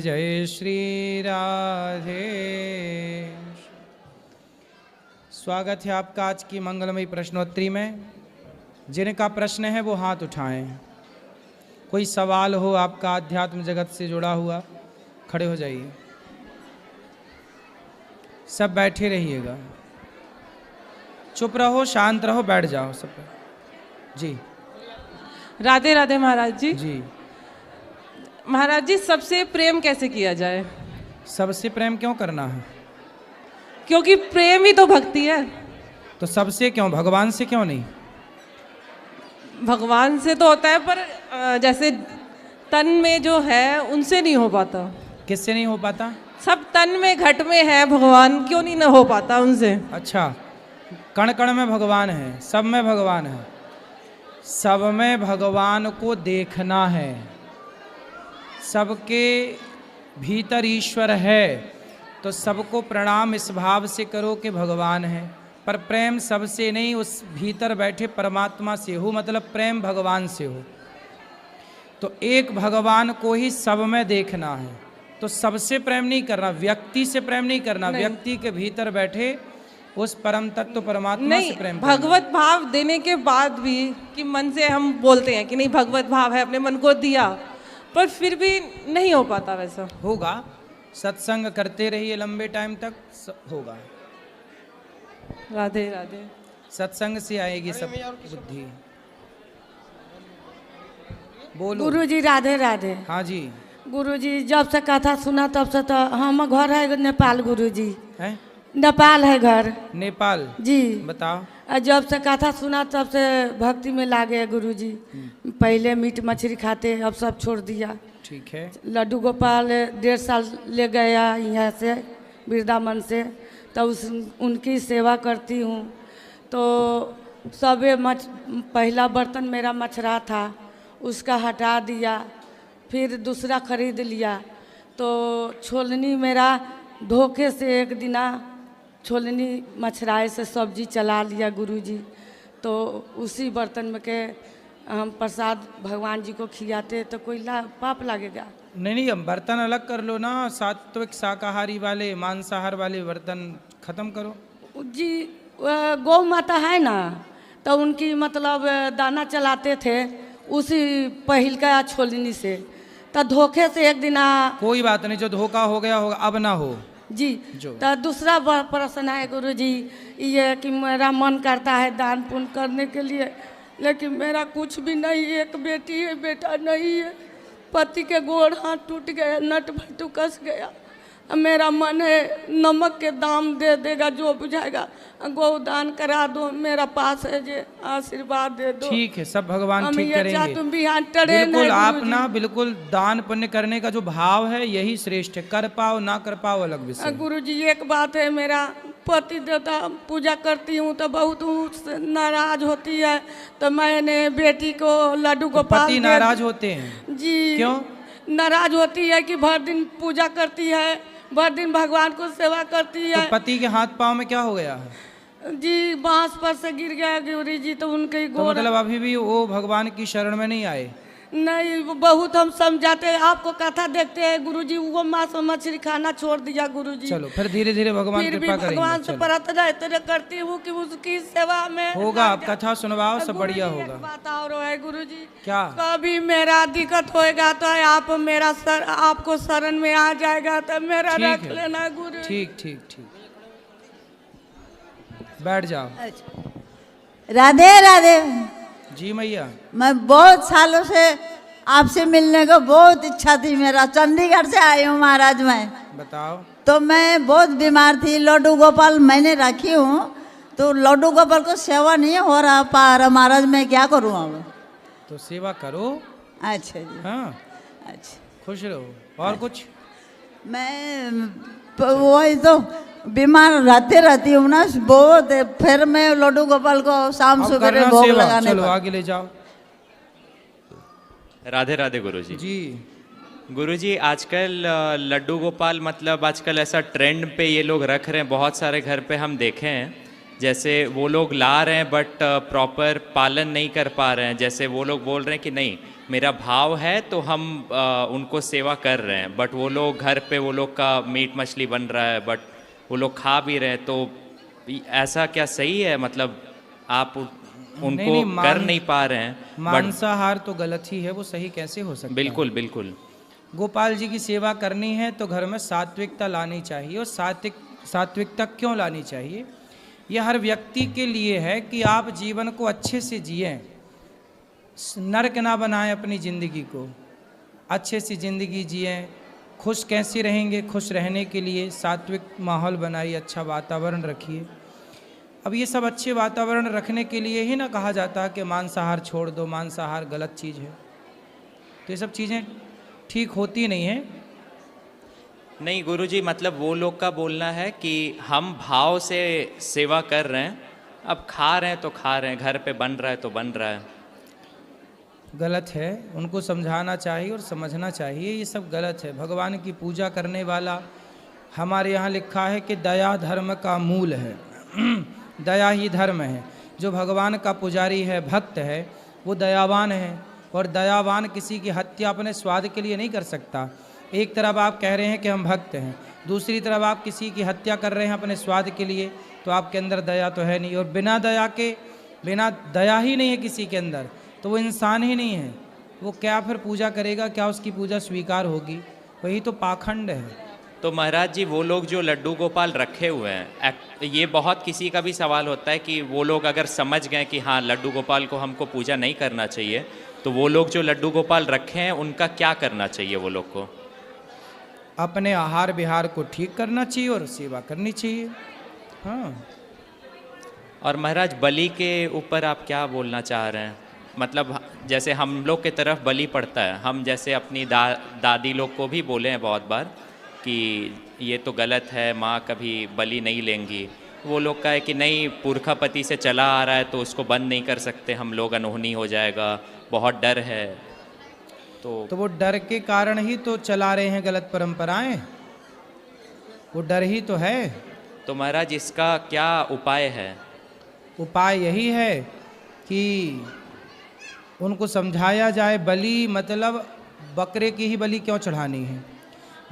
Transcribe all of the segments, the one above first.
जय श्री राधे। स्वागत है आपका आज की मंगलमयी प्रश्नोत्तरी में। जिनका प्रश्न है वो हाथ उठाएं। कोई सवाल हो आपका आध्यात्म जगत से जुड़ा हुआ, खड़े हो जाइए। सब बैठे रहिएगा, चुप रहो, शांत रहो, बैठ जाओ सब जी। राधे राधे महाराज जी। जी महाराज जी, सबसे प्रेम कैसे किया जाए? सबसे प्रेम क्यों करना है? क्योंकि प्रेम ही तो भक्ति है। तो सबसे क्यों, भगवान से क्यों नहीं? भगवान से तो होता है, पर जैसे तन में जो है उनसे नहीं हो पाता। किससे नहीं हो पाता? सब तन में घट में है भगवान, क्यों नहीं हो पाता उनसे? अच्छा, कण कण में भगवान है, सब में भगवान है, सब में भगवान को देखना है। सबके भीतर ईश्वर है तो सबको प्रणाम इस भाव से करो कि भगवान है। पर प्रेम सबसे नहीं, उस भीतर बैठे परमात्मा से हो, मतलब प्रेम भगवान से हो। तो एक भगवान को ही सब में देखना है। तो सबसे प्रेम नहीं करना, व्यक्ति से प्रेम नहीं करना, व्यक्ति के भीतर बैठे उस परम तत्व परमात्मा से प्रेम करना। भगवत भाव देने के बाद भी कि मन से हम बोलते हैं कि नहीं भगवत भाव है, अपने मन को दिया, पर फिर भी नहीं हो पाता वैसा। होगा, सत्संग करते रहिए लंबे टाइम तक, होगा। राधे राधे। सत्संग से आएगी सब बुद्धि। बोलो गुरुजी राधे राधे। हाँ जी। गुरुजी जब से कथा सुना तब से तो हम घर है नेपाल गुरुजी। है नेपाल है घर। नेपाल जी बताओ। जब से कथा सुना तब से भक्ति में लागे गुरुजी। पहले मीट मछली खाते, अब सब छोड़ दिया। ठीक है। लड्डू गोपाल 1.5 साल ले गया यहाँ से वृंदावन से, तो उनकी सेवा करती हूँ। तो सबे पहला बर्तन मेरा मछरा था, उसका हटा दिया, फिर दूसरा खरीद लिया। तो छोलनी मेरा धोखे से एक दिना छोलनी मछराए से सब्जी चला लिया गुरुजी। तो उसी बर्तन में के हम प्रसाद भगवान जी को खिलाते, तो कोई पाप लगेगा? नहीं, हम बर्तन अलग कर लो ना, सात्विक शाकाहारी वाले, मांसाहार वाले बर्तन खत्म करो जी। गौ माता है ना, तो उनकी मतलब दाना चलाते थे उसी पहिल का छोलनी से। तो धोखे से एक दिन कोई बात नहीं, जो धोखा हो गया होगा अब ना हो जी। तो दूसरा प्रश्न है गुरुजी, ये कि मेरा मन करता है दान पुण्य करने के लिए, लेकिन मेरा कुछ भी नहीं, एक बेटी है, बेटा नहीं है। पति के गोड़ हाथ टूट गए, नट भट्टू कस गया। मेरा मन है नमक के दाम दे देगा जो बुझाएगा, गोदान करा दो, मेरा पास है, जे आशीर्वाद दे दो। ठीक है, सब भगवान ठीक करेंगे। तुम भी यहाँ टरे बिल्कुल आप ना, बिल्कुल दान पुण्य करने का जो भाव है यही श्रेष्ठ है। कर पाओ ना कर पाओ अलग विषय। गुरुजी एक बात है, मेरा पति देवता पूजा करती हूँ तो बहुत नाराज होती है। तो मैंने बेटी को लड्डू गोपाल। पति नाराज होते हैं जी? क्यों नाराज होती है कि भर दिन पूजा करती है, भर दिन भगवान को सेवा करती है। तो पति के हाथ पांव में क्या हो गया है? जी बांस पर से गिर गया गुरु जी, तो उनके तो मतलब अभी भी वो भगवान की शरण में नहीं आए? नहीं, बहुत हम समझाते हैं, आपको कथा देखते हैं गुरुजी, वो मांस मछली खाना छोड़ दिया गुरुजी। चलो फिर धीरे धीरे भगवान कृपा करेंगे। भगवान से प्रार्थना इतने करती हूँ कि उसकी सेवा में होगा। आप कथा सुनवाओ, सब बढ़िया होगा। बात और है गुरुजी, क्या कभी मेरा दिक्कत होएगा तो आप मेरा आपको शरण में आ जाएगा, तो मेरा रख लेना गुरु। ठीक ठीक ठीक, बैठ जाओ। राधे राधे जी मैया। मैं बहुत सालों से आपसे मिलने को बहुत इच्छा थी मेरा। चंडीगढ़ से आई हूँ महाराज मैं। बताओ। तो मैं बहुत बीमार थी, लड्डू गोपाल मैंने रखी हूँ, तो लड्डू गोपाल को सेवा नहीं हो रहा पा रहा महाराज, मैं क्या करूँ अब? तो सेवा करो। अच्छा जी। हाँ अच्छा, खुश रहो। और कुछ? मैं वही तो बीमार रहती हूँ ना बहुत, फिर मैं लड्डू गोपाल को शाम सुबह भोग लगाने। चलो आगे ले जाओ। राधे राधे गुरुजी। जी गुरुजी, आजकल लड्डू गोपाल मतलब आजकल ऐसा ट्रेंड पे ये लोग रख रहे हैं, बहुत सारे घर पे हम देखे हैं। जैसे वो लोग ला रहे हैं बट प्रॉपर पालन नहीं कर पा रहे हैं। जैसे वो लोग बोल रहे हैं कि नहीं मेरा भाव है तो हम उनको सेवा कर रहे हैं, बट वो लोग घर पे वो लोग का मीट मछली बन रहा है, बट वो लोग खा भी रहे हैं, तो ऐसा क्या सही है? मतलब आप उनको कर नहीं पा रहे हैं, बट मांसाहार तो गलत ही है, वो सही कैसे हो सकता है? बिल्कुल बिल्कुल। गोपाल जी की सेवा करनी है तो घर में सात्विकता लानी चाहिए। और सात्विकता क्यों लानी चाहिए? ये हर व्यक्ति के लिए है कि आप जीवन को अच्छे से जिएं, नरक ना बनाएं अपनी ज़िंदगी को, अच्छे से ज़िंदगी जिएं। खुश कैसे रहेंगे? खुश रहने के लिए सात्विक माहौल बनाइए, अच्छा वातावरण रखिए। अब ये सब अच्छे वातावरण रखने के लिए ही ना कहा जाता है कि मांसाहार छोड़ दो, मांसाहार गलत चीज़ है। तो ये सब चीज़ें ठीक होती नहीं हैं। नहीं गुरुजी, मतलब वो लोग का बोलना है कि हम भाव से सेवा कर रहे हैं, अब खा रहे हैं तो खा रहे हैं, घर पे बन रहा है तो बन रहा है। गलत है, उनको समझाना चाहिए और समझना चाहिए ये सब गलत है। भगवान की पूजा करने वाला, हमारे यहाँ लिखा है कि दया धर्म का मूल है। दया ही धर्म है। जो भगवान का पुजारी है, भक्त है, वो दयावान है। और दयावान किसी की हत्या अपने स्वाद के लिए नहीं कर सकता। एक तरफ आप कह रहे हैं कि हम भक्त हैं, दूसरी तरफ आप किसी की हत्या कर रहे हैं अपने स्वाद के लिए, तो आपके अंदर दया तो है नहीं। और बिना दया ही नहीं है किसी के अंदर, तो वो इंसान ही नहीं है। वो क्या फिर पूजा करेगा? क्या उसकी पूजा स्वीकार होगी? वही तो पाखंड है। तो महाराज जी, वो लोग जो लड्डू गोपाल रखे हुए हैं, ये बहुत किसी का भी सवाल होता है कि वो लोग अगर समझ गए कि हाँ लड्डू गोपाल को हमको पूजा नहीं करना चाहिए, तो वो लोग जो लड्डू गोपाल रखे हैं उनका क्या करना चाहिए? वो लोग को अपने आहार विहार को ठीक करना चाहिए और सेवा करनी चाहिए। हाँ। और महाराज, बलि के ऊपर आप क्या बोलना चाह रहे हैं? मतलब जैसे हम लोग के तरफ बलि पड़ता है, हम जैसे अपनी दादी लोग को भी बोले हैं बहुत बार कि ये तो गलत है, माँ कभी बलि नहीं लेंगी। वो लोग का है कि नहीं, पुरखापति से चला आ रहा है तो उसको बंद नहीं कर सकते हम लोग, अनहोनी हो जाएगा, बहुत डर है। तो वो डर के कारण ही तो चला रहे हैं गलत परंपराएं, वो डर ही तो है। तो महाराज, इसका क्या उपाय है? उपाय यही है कि उनको समझाया जाए, बलि मतलब बकरे की ही बलि क्यों चढ़ानी है?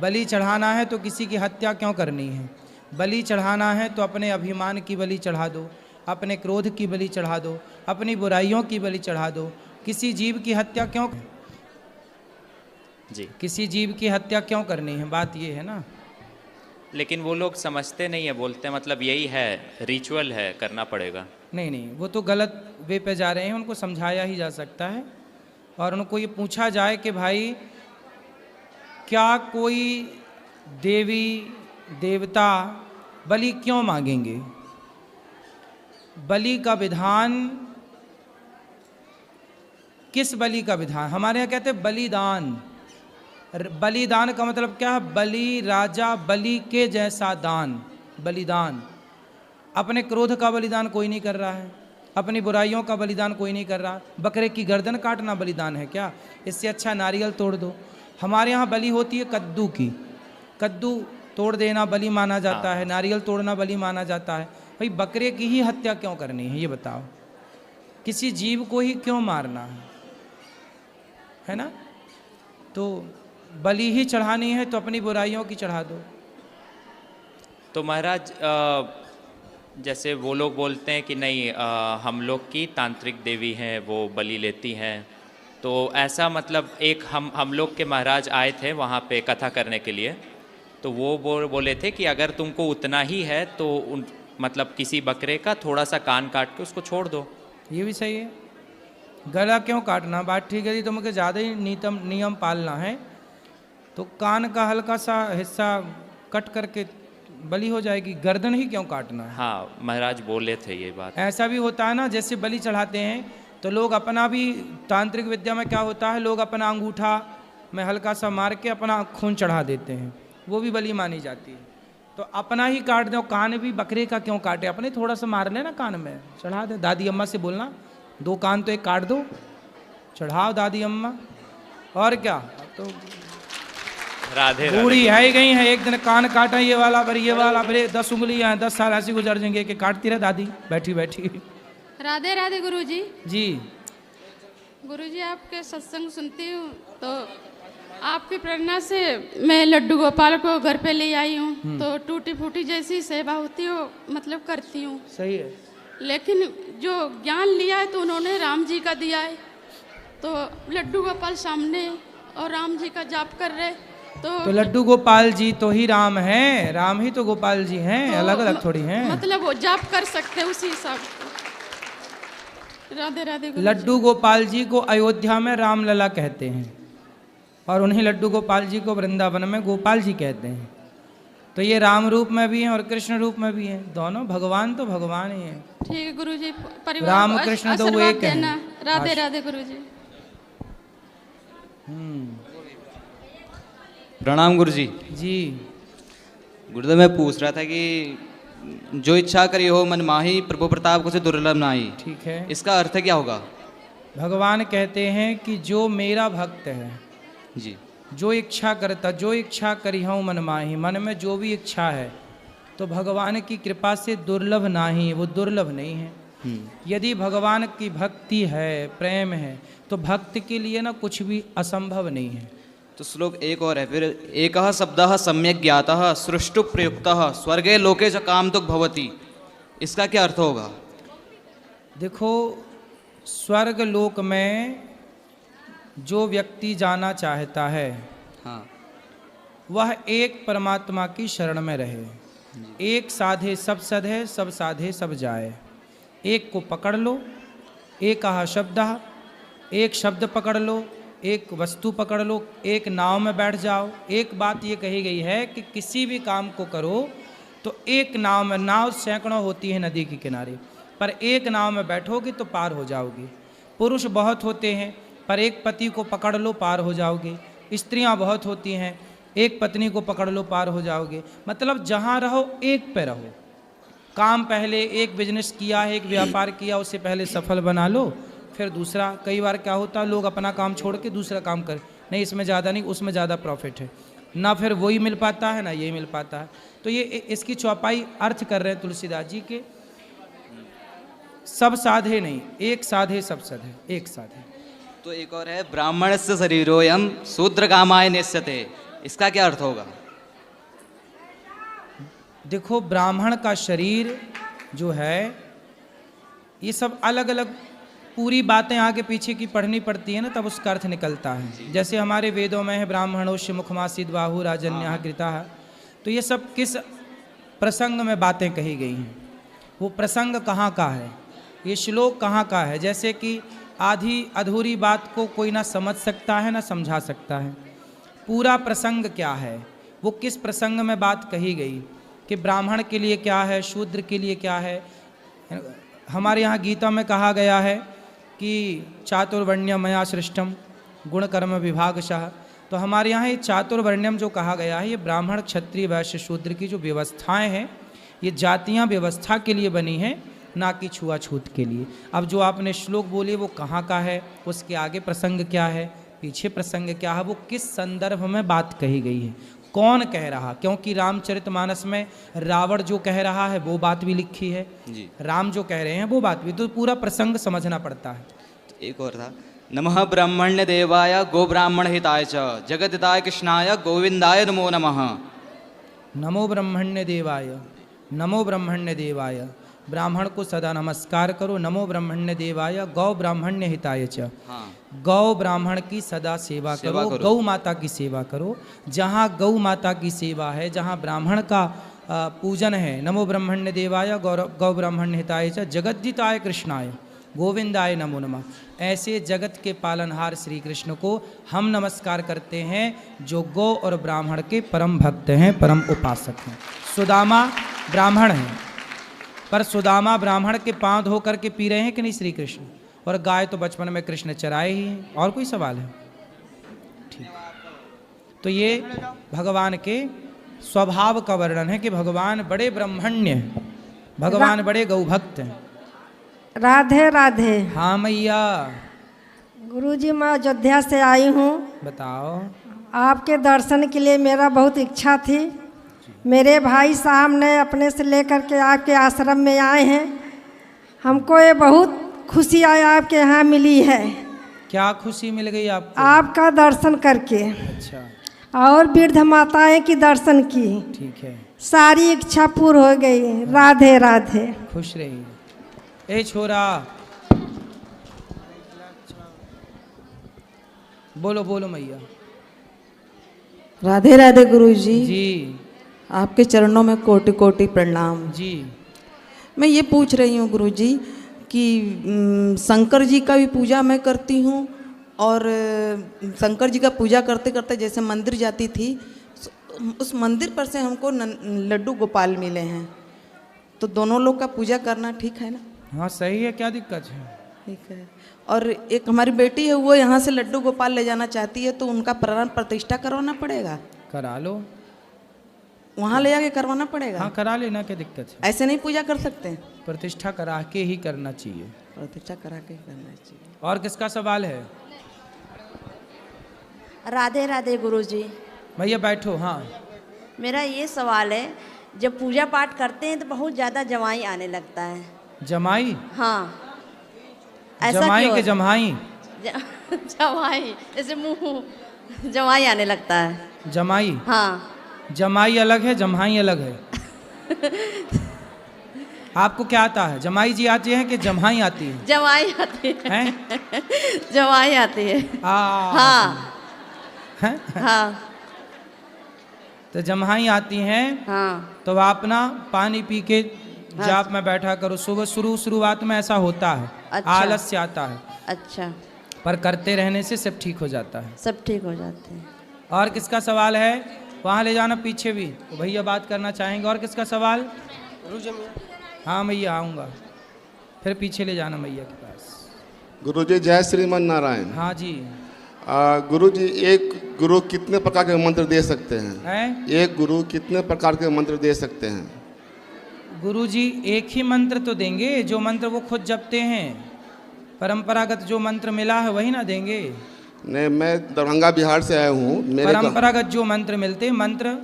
बलि चढ़ाना है तो किसी की हत्या क्यों करनी है? बलि चढ़ाना है तो अपने अभिमान की बलि चढ़ा दो, अपने क्रोध की बलि चढ़ा दो, अपनी बुराइयों की बलि चढ़ा दो। किसी जीव की हत्या क्यों? जी, किसी जीव की हत्या क्यों करनी है? बात ये है ना। लेकिन वो लोग समझते नहीं है, बोलते हैं मतलब यही है, रिचुअल है, करना पड़ेगा। नहीं नहीं, वो तो गलत वे पे जा रहे हैं। उनको समझाया ही जा सकता है और उनको ये पूछा जाए कि भाई क्या कोई देवी देवता बलि क्यों मांगेंगे? बलि का विधान, किस बलि का विधान? हमारे यहाँ कहते हैं बलिदान। बलिदान का मतलब क्या है? बलि, राजा बलि के जैसा दान, बलिदान। अपने क्रोध का बलिदान कोई नहीं कर रहा है, अपनी बुराइयों का बलिदान कोई नहीं कर रहा। बकरे की गर्दन काटना बलिदान है क्या? इससे अच्छा नारियल तोड़ दो। हमारे यहाँ बलि होती है कद्दू की, कद्दू तोड़ देना बलि माना जाता है, नारियल तोड़ना बलि माना जाता है। भाई बकरे की ही हत्या क्यों करनी है ये बताओ? किसी जीव को ही क्यों मारना है ना? तो बलि ही चढ़ानी है तो अपनी बुराइयों की चढ़ा दो। तो महाराज, जैसे वो लोग बोलते हैं कि नहीं, हम लोग की तांत्रिक देवी हैं, वो बलि लेती हैं, तो ऐसा मतलब एक हम लोग के महाराज आए थे वहाँ पे कथा करने के लिए, तो वो बोले थे कि अगर तुमको उतना ही है तो मतलब किसी बकरे का थोड़ा सा कान काट के उसको छोड़ दो। ये भी सही है। गला क्यों काटना? बात ठीक है जी, तो मुझे ज़्यादा ही नियम पालना है तो कान का हल्का सा हिस्सा कट करके बलि हो जाएगी। गर्दन ही क्यों काटना है? हाँ, महाराज बोले थे ये बात। ऐसा भी होता है ना, जैसे बलि चढ़ाते हैं तो लोग अपना भी, तांत्रिक विद्या में क्या होता है, लोग अपना अंगूठा में हल्का सा मार के अपना खून चढ़ा देते हैं, वो भी बलि मानी जाती है। तो अपना ही काट दो। कान भी बकरे का क्यों काटे? अपने थोड़ा सा मार लेना, कान में चढ़ा दे। दादी अम्मा से बोलना 2 कान तो एक काट दो, चढ़ाओ दादी अम्मा। और क्या, तो राधे बूढ़ी है ही गई है, एक दिन कान काटा ये वाला, फिर ये वाला, फिर 10 उंगलियां हैं, 10 साल ऐसे गुजर जाएंगे कि काटती रहे दादी बैठी बैठी। राधे राधे गुरुजी। जी। गुरुजी आपके सत्संग सुनती हूँ तो आपकी प्रेरणा से मैं लड्डू गोपाल को घर पे ले आई हूँ, तो टूटी फूटी जैसी सेवा होती हो मतलब करती हूँ। सही है। लेकिन जो ज्ञान लिया है तो उन्होंने राम जी का दिया है, तो लड्डू गोपाल सामने और राम जी का जाप कर रहे तो लड्डू गोपाल जी तो ही राम हैं, राम ही तो गोपाल जी हैं, तो अलग अलग थोड़ी हैं। मतलब वो जाप कर सकते हैं उसी हिसाब से। राधे राधे गुरुजी। लड्डू गोपाल जी को अयोध्या में रामलला कहते हैं और उन्हीं लड्डू गोपाल जी को वृंदावन में गोपाल जी कहते हैं। तो ये राम रूप में भी हैं और कृष्ण रूप में भी हैं, दोनों भगवान तो भगवान ही हैं। ठीक है गुरुजी, परिवार राम को कृष्ण तो वो आशीर्वाद एक हैं। देना। राधे राधे गुरुजी। प्रणाम गुरुजी। जी गुरुदेव मैं पूछ रहा था कि जो इच्छा करी हो मन माही, प्रभु प्रताप को से दुर्लभ नाही, ठीक है। इसका अर्थ क्या होगा? भगवान कहते हैं कि जो मेरा भक्त है, जी, जो इच्छा करता, जो इच्छा करी हूँ मन माही, मन में जो भी इच्छा है तो भगवान की कृपा से दुर्लभ नहीं, वो दुर्लभ नहीं है। यदि भगवान की भक्ति है, प्रेम है, तो भक्त के लिए ना कुछ भी असंभव नहीं है। तो श्लोक एक और है फिर, एकः शब्दः सम्यक ज्ञातः सृष्टु प्रयुक्तः स्वर्गे लोके च कामतुक भवति, इसका क्या अर्थ होगा? देखो, स्वर्ग लोक में जो व्यक्ति जाना चाहता है, हाँ, वह एक परमात्मा की शरण में रहे। एक साधे सब सधे, सब साधे सब जाए। एक को पकड़ लो, एक शब्दः, एक शब्द पकड़ लो, एक वस्तु पकड़ लो, एक नाव में बैठ जाओ। एक बात ये कही गई है कि किसी भी काम को करो तो एक नाव में, नाव सैकड़ों होती है नदी के किनारे, पर एक नाव में बैठोगे तो पार हो जाओगे। पुरुष बहुत होते हैं पर एक पति को पकड़ लो पार हो जाओगे। स्त्रियां बहुत होती हैं, एक पत्नी को पकड़ लो पार हो जाओगे। मतलब जहाँ रहो एक पे रहो। काम पहले एक बिजनेस किया है, एक व्यापार किया, उससे पहले सफल बना लो, फिर दूसरा। कई बार क्या होता है, लोग अपना काम छोड़ के दूसरा काम कर, नहीं इसमें ज़्यादा नहीं, उसमें ज़्यादा प्रॉफिट है, ना फिर वही मिल पाता है ना यही मिल पाता है। तो ये इसकी चौपाई अर्थ कर रहे हैं तुलसीदास जी के, सब साधे नहीं, एक साधे सब सधे, एक साधे। तो एक और है, ब्राह्मण से शरीरोयम शूद्र कामाय नेष्यते, इसका क्या अर्थ होगा? देखो, ब्राह्मण का शरीर जो है, ये सब अलग अलग पूरी बातें आगे पीछे की पढ़नी पड़ती है ना, तब उसका अर्थ निकलता है। जैसे हमारे वेदों में है ब्राह्मणोश्य मुखमासीद बाहु राजन्यः कृतः, तो ये सब किस प्रसंग में बातें कही गई हैं, वो प्रसंग कहाँ का है, ये श्लोक कहाँ का है। जैसे कि आधी अधूरी बात को कोई ना समझ सकता है ना समझा सकता है। पूरा प्रसंग क्या है, वो किस प्रसंग में बात कही गई कि ब्राह्मण के लिए क्या है, शूद्र के लिए क्या है। हमारे यहाँ गीता में कहा गया है कि चातुर्वर्ण्यम मया सृष्टम गुण कर्म विभागशः। तो हमारे यहाँ ये चातुर्वर्ण्यम जो कहा गया है, ये ब्राह्मण क्षत्रिय वैश्य शूद्र की जो व्यवस्थाएं हैं, ये जातियाँ व्यवस्था के लिए बनी हैं, ना कि छुआछूत के लिए। अब जो आपने श्लोक बोले वो कहाँ का है, उसके आगे प्रसंग क्या है, पीछे प्रसंग क्या है, वो किस संदर्भ में बात कही गई है, कौन कह रहा। क्योंकि रामचरितमानस में रावण जो कह रहा है वो बात भी लिखी है जी, राम जो कह रहे हैं वो बात भी, तो पूरा प्रसंग समझना पड़ता है। तो एक और था, नमः ब्राह्मण्य देवाय गो ब्राह्मण हिताय च जगदिताय कृष्णाय गोविंदाय नमो नमः। नमो ब्रह्मण्य देवाय, नमो ब्रह्मण्य देवाय, ब्राह्मण को सदा नमस्कार करो। नमो ब्रह्मण्य देवाय गौ ब्राह्मण्य हिताय च, हाँ, गौ ब्राह्मण की सदा सेवा करो, गौ माता की सेवा करो। जहाँ गौ माता की सेवा है, जहाँ ब्राह्मण का पूजन है, नमो ब्रह्मण्य देवाय गौ ब्राह्मण्य हिताय च जगद्दिताय कृष्णाय गोविंदाय नमो नमः। ऐसे जगत के पालनहार श्री कृष्ण को हम नमस्कार करते हैं, जो गौ और ब्राह्मण के परम भक्त हैं, परम उपासक हैं। सुदामा ब्राह्मण हैं, पर सुदामा ब्राह्मण के पांव धो करके पी रहे हैं कि नहीं श्री कृष्ण, और गाय तो बचपन में कृष्ण चराए ही हैं। और कोई सवाल है? ठीक। तो ये भगवान के स्वभाव का वर्णन है कि भगवान बड़े ब्रह्मण्य हैं, भगवान बड़े गौभक्त हैं। राधे राधे। हाँ मैया। गुरुजी, मैं अयोध्या से आई हूँ। बताओ। आपके दर्शन के लिए मेरा बहुत इच्छा थी। मेरे भाई साहब ने अपने से लेकर के आपके आश्रम में आए हैं। हमको ये बहुत खुशी आपके यहाँ मिली है। क्या खुशी मिल गई आपको? आपका दर्शन करके अच्छा और वृद्ध माताएं की दर्शन की, ठीक है, सारी इच्छा पूर्ण हो गई। राधे राधे। खुश रहिए। ए छोरा, बोलो बोलो मैया। राधे राधे गुरुजी। जी आपके चरणों में कोटि कोटि प्रणाम। जी। मैं ये पूछ रही हूँ गुरुजी कि शंकर जी का भी पूजा मैं करती हूँ, और शंकर जी का पूजा करते करते जैसे मंदिर जाती थी, उस मंदिर पर से हमको लड्डू गोपाल मिले हैं, तो दोनों लोग का पूजा करना ठीक है ना? हाँ सही है, क्या दिक्कत है? ठीक है। और एक हमारी बेटी है, वो यहाँ से लड्डू गोपाल ले जाना चाहती है, तो उनका प्राण प्रतिष्ठा करवाना पड़ेगा? करा लो। वहाँ ले जाके करवाना पड़ेगा? हाँ करा लेना, क्या दिक्कत है? ऐसे नहीं पूजा कर सकते? प्रतिष्ठा करा के ही करना चाहिए। प्रतिष्ठा करा के करना चाहिए। और किसका सवाल है? राधे राधे गुरुजी। भैया बैठो। हाँ मेरा ये सवाल है, जब पूजा पाठ करते हैं तो बहुत ज़्यादा जमाई आने लगता है। जमाई? हाँ, ऐसा जमाई क्यों के है? जमाई? जमाई, जैसे मुंह जमाई आने लगता है। जमाई? हाँ। जमाई अलग है, जम्हाई अलग है। आपको क्या आता है? जमाई जी आती है कि जम्हाई आती है? जमाई आती है। हैं? जमाई आती है। हाँ हैं? हाँ तो जम्हाई आती हैं, हाँ। तो आप ना पानी पी के जाप में बैठा करो। सुबह शुरुआत में ऐसा होता है। अच्छा। आलस्य आता है। अच्छा। पर करते रहने से सब ठीक हो जाता है। सब ठीक हो जाते हैं। और किसका सवाल है? वहाँ ले जाना पीछे भी, तो भैया बात करना चाहेंगे। और किसका सवाल? हाँ मैया आऊँगा, फिर पीछे ले जाना मैया के पास। गुरुजी जय श्रीमन नारायण। हाँ जी। गुरुजी, एक गुरु कितने प्रकार के मंत्र दे सकते हैं? एक गुरु कितने प्रकार के मंत्र दे सकते हैं? गुरुजी एक ही मंत्र तो देंगे, जो मंत्र वो खुद जपते हैं। परंपरागत जो मंत्र मिला है वही ना देंगे। नहीं, मैं दरभंगा बिहार से आया हूँ। परंपरागत जो मंत्र मिलते हैं, मंत्र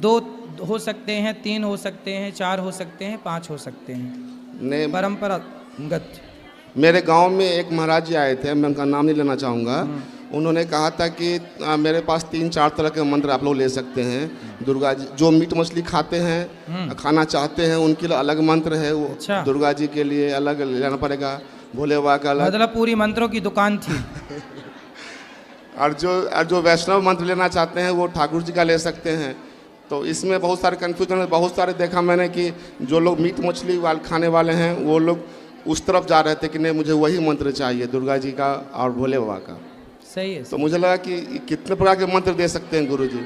2 हो सकते हैं, 3 हो सकते हैं, 4 हो सकते हैं, 5 हो सकते हैं। नहीं, परंपरागत। मेरे गांव में एक महाराज जी आए थे, मैं उनका नाम नहीं लेना चाहूँगा। उन्होंने कहा था कि मेरे पास 3-4 तरह के मंत्र आप लोग ले सकते हैं। दुर्गा जी जो मीट मछली खाते हैं, खाना चाहते हैं, उनके लिए अलग मंत्र है वो। अच्छा। दुर्गा जी के लिए अलग लेना पड़ेगा, भोले बाबा का अलग। मतलब पूरी मंत्रों की दुकान थी। और जो वैष्णव मंत्र लेना चाहते हैं वो ठाकुर जी का ले सकते हैं। तो इसमें बहुत सारे कन्फ्यूजन है। बहुत सारे देखा मैंने कि जो लोग मीट मछली खाने वाले हैं वो लोग उस तरफ जा रहे थे कि नहीं मुझे वही मंत्र चाहिए, दुर्गा जी का और भोले बाबा का। सही है। तो मुझे लगा कि कितने प्रकार के मंत्र दे सकते हैं गुरु जी?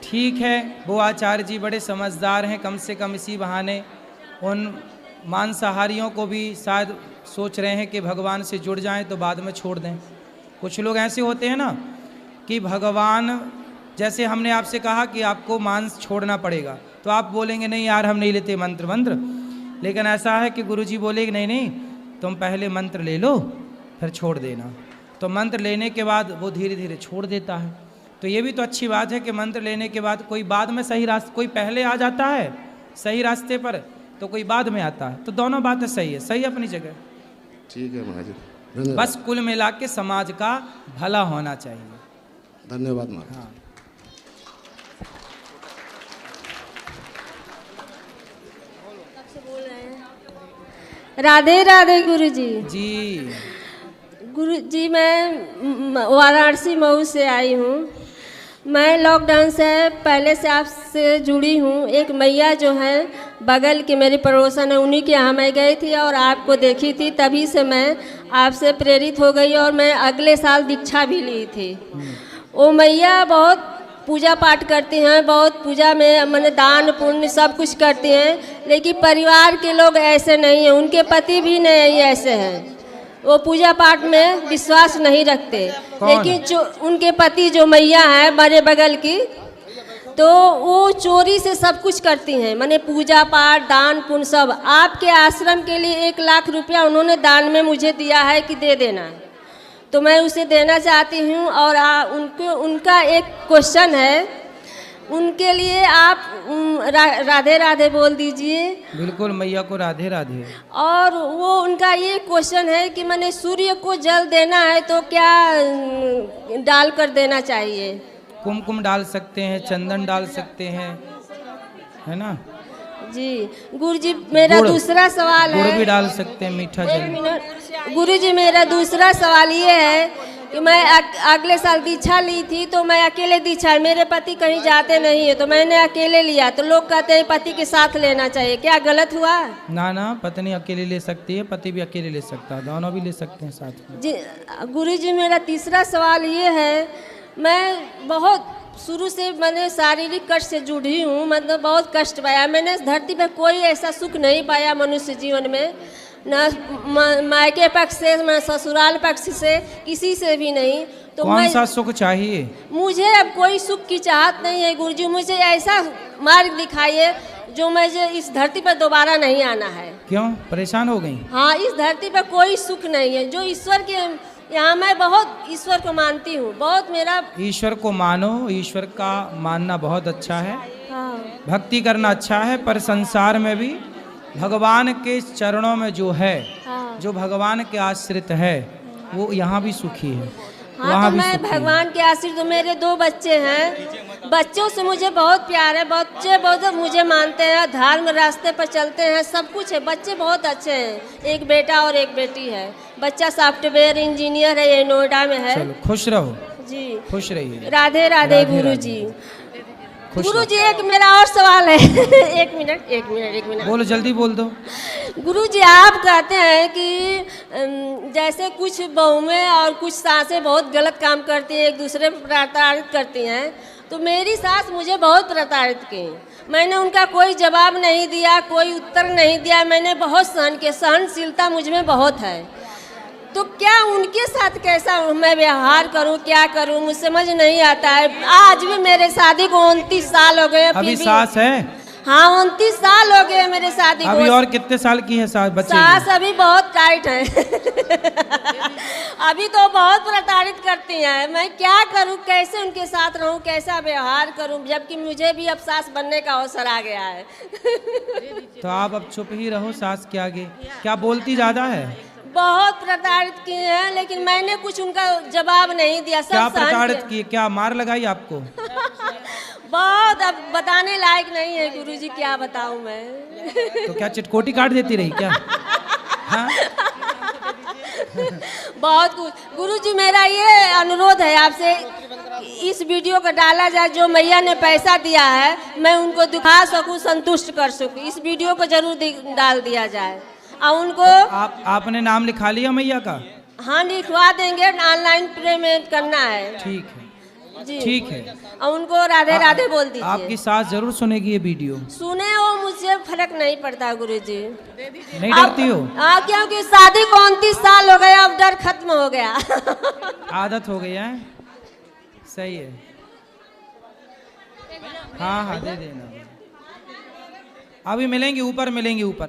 ठीक है, वो आचार्य जी बड़े समझदार हैं। कम से कम इसी बहाने उन मांसाहारियों को भी शायद सोच रहे हैं कि भगवान से जुड़ जाएं तो बाद में छोड़ दें। कुछ लोग ऐसे होते हैं ना कि भगवान, जैसे हमने आपसे कहा कि आपको मांस छोड़ना पड़ेगा, तो आप बोलेंगे नहीं यार हम नहीं लेते मंत्र। लेकिन ऐसा है कि गुरुजी बोले कि नहीं तुम पहले मंत्र ले लो फिर छोड़ देना। तो मंत्र लेने के बाद वो धीरे धीरे छोड़ देता है। तो ये भी तो अच्छी बात है कि मंत्र लेने के बाद कोई बाद में सही रास्ते, कोई पहले आ जाता है सही रास्ते पर, तो कोई बाद में आता है। तो दोनों बातें सही है, सही अपनी जगह। ठीक है महाराज, धन्यवाद। बस कुल मिला के समाज का भला होना चाहिए। धन्यवाद महाराज। हाँ। राधे राधे गुरुजी। जी गुरुजी, मैं वाराणसी मऊ से आई हूँ। मैं लॉकडाउन से पहले से आपसे जुड़ी हूँ। एक मैया जो है बगल के मेरी पड़ोसन है, उन्हीं के यहाँ मैं गई थी और आपको देखी थी, तभी से मैं आपसे प्रेरित हो गई और मैं अगले साल दीक्षा भी ली थी। वो मैया बहुत पूजा पाठ करती हैं, बहुत पूजा में मैंने दान पुण्य सब कुछ करती हैं, लेकिन परिवार के लोग ऐसे नहीं हैं, उनके पति भी नहीं ऐसे हैं, वो पूजा पाठ में विश्वास नहीं रखते। लेकिन जो उनके पति जो मैया है बड़े बगल की, तो वो चोरी से सब कुछ करती हैं, माने पूजा पाठ दान पुण्य सब। आपके आश्रम के लिए 1 लाख रुपया उन्होंने दान में मुझे दिया है कि दे देना, तो मैं उसे देना चाहती हूँ। और उनका एक क्वेश्चन है, उनके लिए आप राधे राधे बोल दीजिए। बिल्कुल, मैया को राधे राधे। और वो उनका ये क्वेश्चन है कि मैंने सूर्य को जल देना है तो क्या डाल कर देना चाहिए? कुमकुम डाल सकते हैं, चंदन डाल सकते हैं, है ना जी। गुरुजी मेरा दूसरा सवाल है, गुड़ भी डाल सकते हैं, मीठा जल। गुरुजी मेरा दूसरा सवाल ये है कि मैं अगले साल दीक्षा ली थी, तो मैं अकेले दीक्षा, मेरे पति कहीं जाते नहीं है तो मैंने अकेले लिया, तो लोग कहते हैं पति के साथ लेना चाहिए, क्या गलत हुआ? ना ना, पत्नी अकेले ले सकती है, पति भी अकेले ले सकता है, दोनों भी ले सकते हैं साथ में। जी गुरुजी मेरा तीसरा सवाल ये है, मैं बहुत शुरू से मैंने शारीरिक कष्ट से जुड़ी हूँ, मतलब बहुत कष्ट पाया मैंने। इस धरती पर कोई ऐसा सुख नहीं पाया मनुष्य जीवन में, न मायके पक्ष से न ससुराल पक्ष से, किसी से भी नहीं। तो कौन सा सुख चाहिए? मुझे अब कोई सुख की चाहत नहीं है गुरुजी, मुझे ऐसा मार्ग दिखाइए जो मुझे इस धरती पर दोबारा नहीं आना है। क्यों परेशान हो गई? हाँ, इस धरती पर कोई सुख नहीं है, जो ईश्वर के यहाँ मैं बहुत ईश्वर को मानती हूँ, बहुत मेरा। ईश्वर को मानो, ईश्वर का मानना बहुत अच्छा है, हाँ। भक्ति करना अच्छा है, पर संसार में भी भगवान के चरणों में जो है, हाँ। जो भगवान के आश्रित है, वो यहाँ भी सुखी है। हाँ, तो मैं भगवान के आश्रित, तो मेरे 2 बच्चे हैं, बच्चों से मुझे बहुत प्यार है, बच्चे बहुत मुझे मानते हैं, धर्म रास्ते पर चलते हैं, सब कुछ है, बच्चे बहुत अच्छे हैं, एक बेटा और एक बेटी है। बच्चा सॉफ्टवेयर इंजीनियर है, ये नोएडा में है। चलो खुश रहो जी, खुश रहिए। राधे राधे गुरुजी। गुरुजी एक मेरा और सवाल है एक मिनट बोलो, जल्दी बोल दो। गुरुजी आप कहते हैं कि जैसे कुछ बहुएं और कुछ सासें बहुत गलत काम करती हैं, एक दूसरे पर प्रताड़ित करती हैं, तो मेरी सास मुझे बहुत प्रताड़ित की, मैंने उनका कोई जवाब नहीं दिया, कोई उत्तर नहीं दिया, मैंने बहुत सहन किया, सहनशीलता मुझ में बहुत है, तो क्या उनके साथ कैसा मैं व्यवहार करूं, क्या करूं, मुझे समझ नहीं आता है। आज भी मेरे शादी को 29 साल हो गए। अभी सास है? हाँ, 29 साल हो गए मेरे शादी को। अभी और कितने साल की है सास? बच्चे सास अभी बहुत टाइट है अभी तो बहुत प्रताड़ित करती हैं, मैं क्या करूं, कैसे उनके साथ रहूं, कैसा व्यवहार करूं, जबकि मुझे भी अब सास बनने का अवसर आ गया है तो आप अब चुप ही रहो सास के आगे। क्या बोलती ज्यादा है? बहुत प्रताड़ित किए हैं, लेकिन मैंने कुछ उनका जवाब नहीं दिया। सब क्या प्रताड़ित किए? क्या मार लगाई आपको? बहुत, अब बताने लायक नहीं है गुरुजी, क्या बताऊं मैं तो क्या चिटकोटी काट देती रही क्या? हाँ? बहुत कुछ। गुरुजी मेरा ये अनुरोध है आपसे, इस वीडियो को डाला जाए, जो मैया ने पैसा दिया है मैं उनको दिखा सकूं, संतुष्ट कर सकूं, इस वीडियो को जरूर डाल दिया जाए। और उनको आपने नाम लिखा लिया मैया का? हाँ, लिखवा देंगे, ऑनलाइन पेमेंट करना है। ठीक है जी, ठीक है। और उनको राधे राधे बोल दीजिए। आपकी सास जरूर सुनेगी ये वीडियो। सुने, वो मुझे फर्क नहीं पड़ता गुरुजी। नहीं डरती हो? हाँ, क्योंकि शादी को 29 साल हो गए, अब डर खत्म हो गया आदत हो गई है। सही है। हाँ हाँ, दे देना। अभी मिलेंगे ऊपर, मिलेंगे ऊपर।